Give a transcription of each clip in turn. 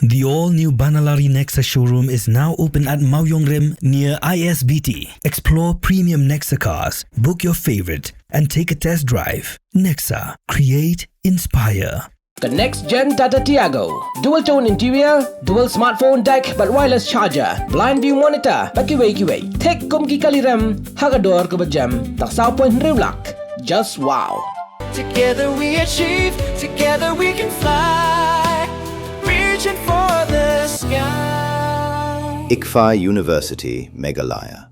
The all-new Banalari Nexa showroom is now open at Mauyongrim near ISBT. Explore premium Nexa cars, book your favorite, and take a test drive. Nexa. Create, inspire. The next gen Tata Tiago. Dual tone interior, dual smartphone deck but wireless charger, blind view monitor, but kiway. Take kumki kaliram, hagador kubajam, taksao point riulak. Just wow. Together we achieve, together we can fly, reaching for the sky. ICFA University, Meghalaya.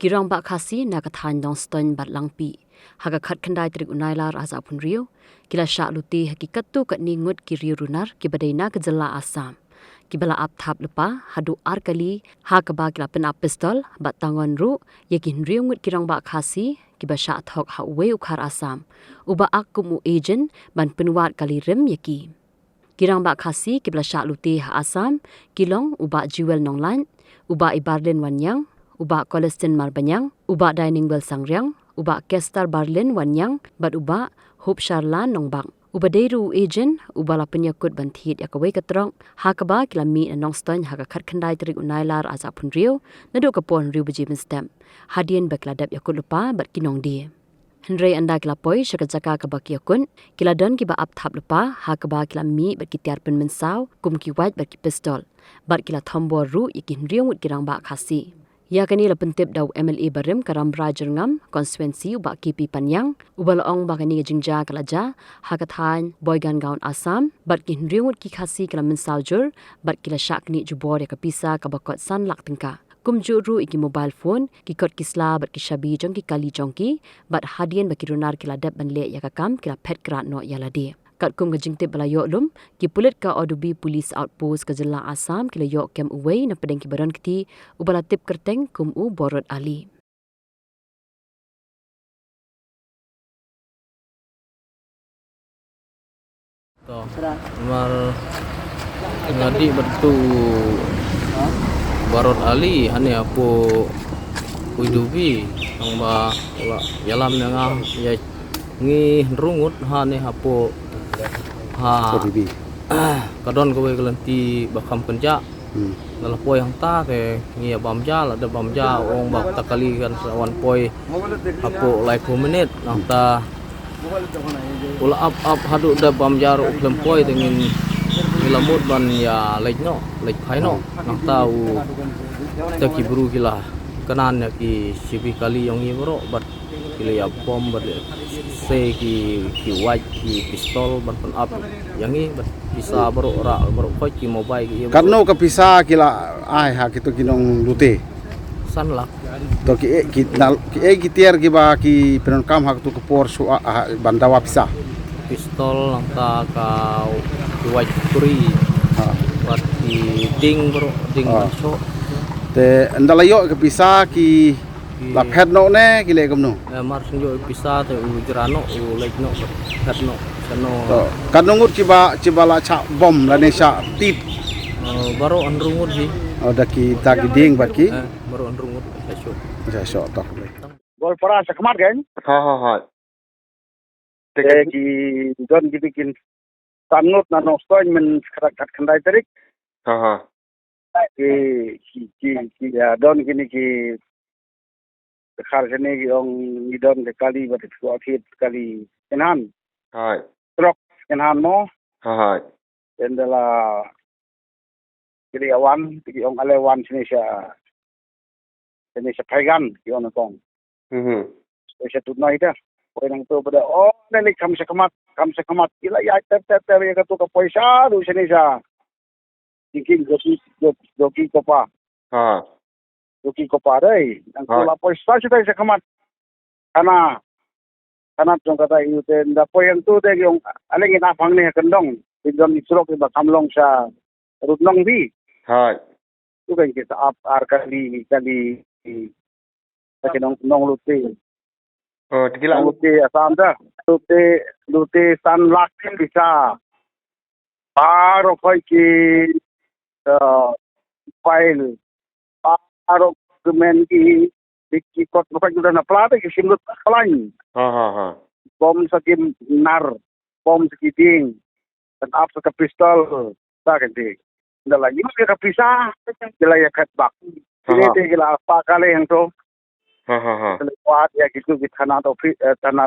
Kirang bak Khasi nakathan dong stone bat langpi. Haga khat khandai trik unailar asa pun rio. Kila Shah Lute hakikat tu kat ningut kiri Runar kibadaina ke jela Assam. Kibala ap thap lepa hadu arkali ha kaba kila Pynap pistol bat tangon ru yakin riungut kirang bak Khasi kiba Shah thok ha Uwei ukhar Assam. Uba akumu agent ban penwat kali rem yaki. Kirang bak Khasi kibla Shah Lute ha Assam kilong uba jewel nonglan uba ibarlen wanyang uba kolestin marbanyang uba dining well sangyang uba kestar barlin wanyang bat uba hope sharlan nongbang uba deru agent uba la penyakut banthit yakawai katrong hakaba kilami nong ston haka khat khandai trik unailar asa pun rio nadu kapon rio beji stem hadien bakladap yakut lupa bat kinong di Henry anda kilapoi syakajaka kabak yakun kiladon kiba ap thap lupa hakaba kilami bat kitiar pen mensau kum kiwat bat ki pistol bat kila thombor ru yakin rio mut kirang bak Khasi. Ya kani la pentip daw MLA Barim karam Rajar ngam konstituensi uba KP Panyang ubal ong bakani jingja kalaja hakathan boygan gaun Assam bat kin riungut ki Khasi kala mensaujur bat kila syakni jubor ya kapisa kabakot san lak tengka kumjuru iki mobile phone ki kot kisla bat ki shabi jong ki kali jongki bat hadien baki Runar kila dap banle ya kakam kila pet krat no yalade kat kum gajingtip balayo lum ki Pulit ka odubi police outpost ke jela Assam kila yo kem Uwei na pedeng ki badan kiti ubala tip kerteng kum u borot ali. Mar ngadi betu barot ali hane apo udubi ang ba yalam nga ya ngi rungut hane apo ha kadon kowe kelanti bakam kerja dalam poi yang ta ke ngi bamja la de bamja ong bak takali kan sawan poi apo like 2 minit nang ta ula up hadu da bamjar uklem poi dengan ilamut ban ya lejno lej phaino nang ta u ta ki buru kila kanan ya ki sibi kali yang ngi bro bat kila ya bom bat se ki white ki pistol ban pen up yang ngi bat bisa bro koi ki mobile ki karno ka pisa kila ai ha kitu kinong Lute sanlak to ki tiar ki ba ki penon kam ha tu kepor su bandawa pisa pistol lang ta ka ki white kuri bat ki ding bro ding so te andalayo ka pisa ki la phet no ne ki le kamno mar sunjo pisa te u jirano u lek no phet no sano kanungut ki ba la cha bom la ne sha tit baro andrungut hi daki ding bat ki baro andrungut sa so to gol para sa khamar gan ha te ki don ki bikin tanut na no stoin men khat khandai tarik ha ki don kini ki khar jane ki ong ni don ke kali bat ko akhir kali enhan hai trok enhan mo hai endala kiri awan ki ong alewan sini sa paigan ki on kong sa tutnai ta poi nang to pada ne kam sa kamat ila ya tap ya to ka paisa du sini sa thinking joki kopa joki kopa dai ang la paisa sa kamat kana jong kata yu te nda poyang tu te yung aling ina phang ne kandong bidon isrok ba kamlong sa rutnong bi hai tu kan kita ap ar kali ta kinong nong Lute tikila Lute Assam da Lute san lakin bisa paro koi ki file paro document ki kot koi kuda na plate ki simlut kalain ha bom sakim nar bom sakiding up ke pistol tak kenti dah lagi ke pisah bila ya kat bak ini te gila apa kali yang tu kuat ya gitu di tanah tanah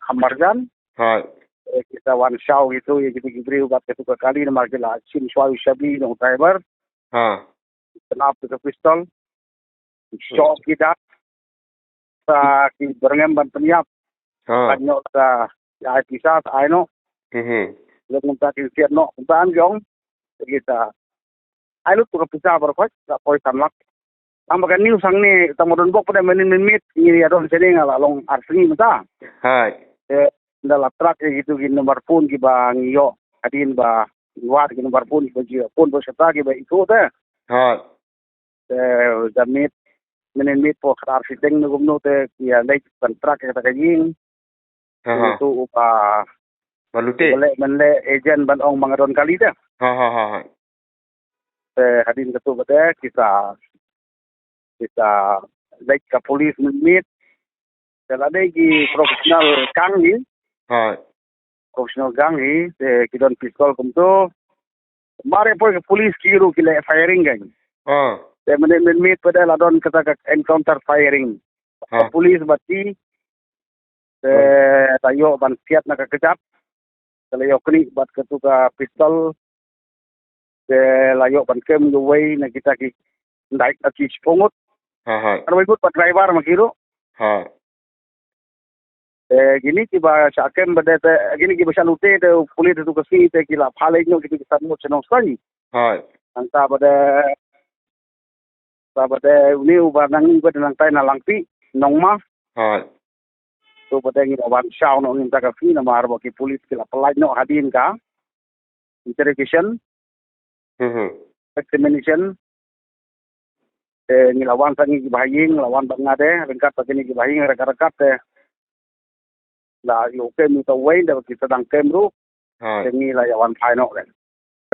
kamarjan kita wan show gitu ya gitu beri ubat ke kali nama gila sim suai shabi no driver kenapa ke pistol shock kita sa ki berengam ban penyiap kanyo sa ya pisah ai no Lalu kita kira no, kita anjong kita. Ayo tu kepisah berkot, tak boleh tanlak. Tambahkan ni usang ni, tamu bok pada menit ini ada sini ngalah long arsengi mata. Hai. Dalam trak gitu gini nomor pun kita ngiyo, hadin ba luar gini nomor pun kita jio pun berserta kita ikut Hai. Damit menit po kerar siteng nugum te ya lek kontrak kita kajing. Itu upa Lute. Boleh ejen ban ong mangadon kali dah. Hadin ketu bade kita lek ke polis menit. Kalau ada lagi profesional gang ni. Profesional gang ni kita pistol kumtu. Mare pun ke polis kiru kila firing gang. Menit pada ladon kita encounter firing. Polis bati tayo ban siat nak kejap. Kalau yo kini bat ketuka pistol layo ban kem Uwei na kita ki naik aki pongot kalau ikut pat driver makiru gini kiba sakem bade gini kiba Lute de Pulit tu Khasi te kila phale nyo kita mo chenong sai anta bade uni ubanang bade nang tai na langpi nongma tu pada ngi wan Shah no ngi taka fi na mar bo ki polis kila pelai no hadin ka interrogation examination ngi lawan sangi ki bahing lawan bangade rengkat pagini ki bahing rekat la yo ke mi to wei da ki sedang kemru ngi la yawan final kan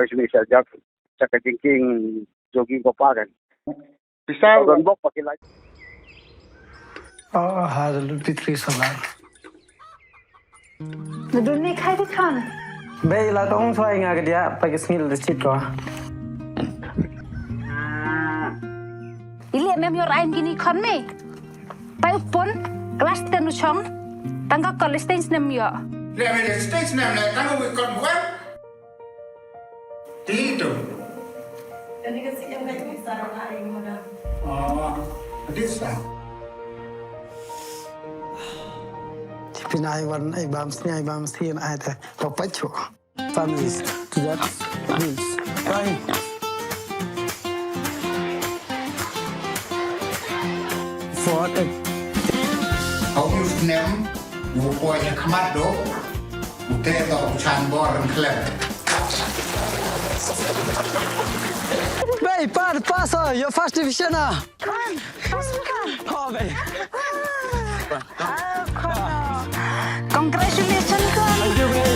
sini saja cak jingking jogging ko pa kan Pisau don bok pakai lagi هذا البيتري صغار Naduni khai đi con. Bây là con xoay ngà cái dia pakai smil de chit ko. Ile mem yor ain gini con me. Pai upon kelas tenu chong. Tangga college stage nem yo. Le me de stage nem le tangga wi kon buat. Tito. Ini kasi yang kayak bisa orang lain mana. This lah. Pinai wan ai bam snyai bam sien ai ta papacho families to that means fine for the Ông use nem vụ coi như khmat đó. Một thế đó chan bò rừng khlev. Bay pass your first division ah Con, kan. oh bay Congratulations con. thank you bay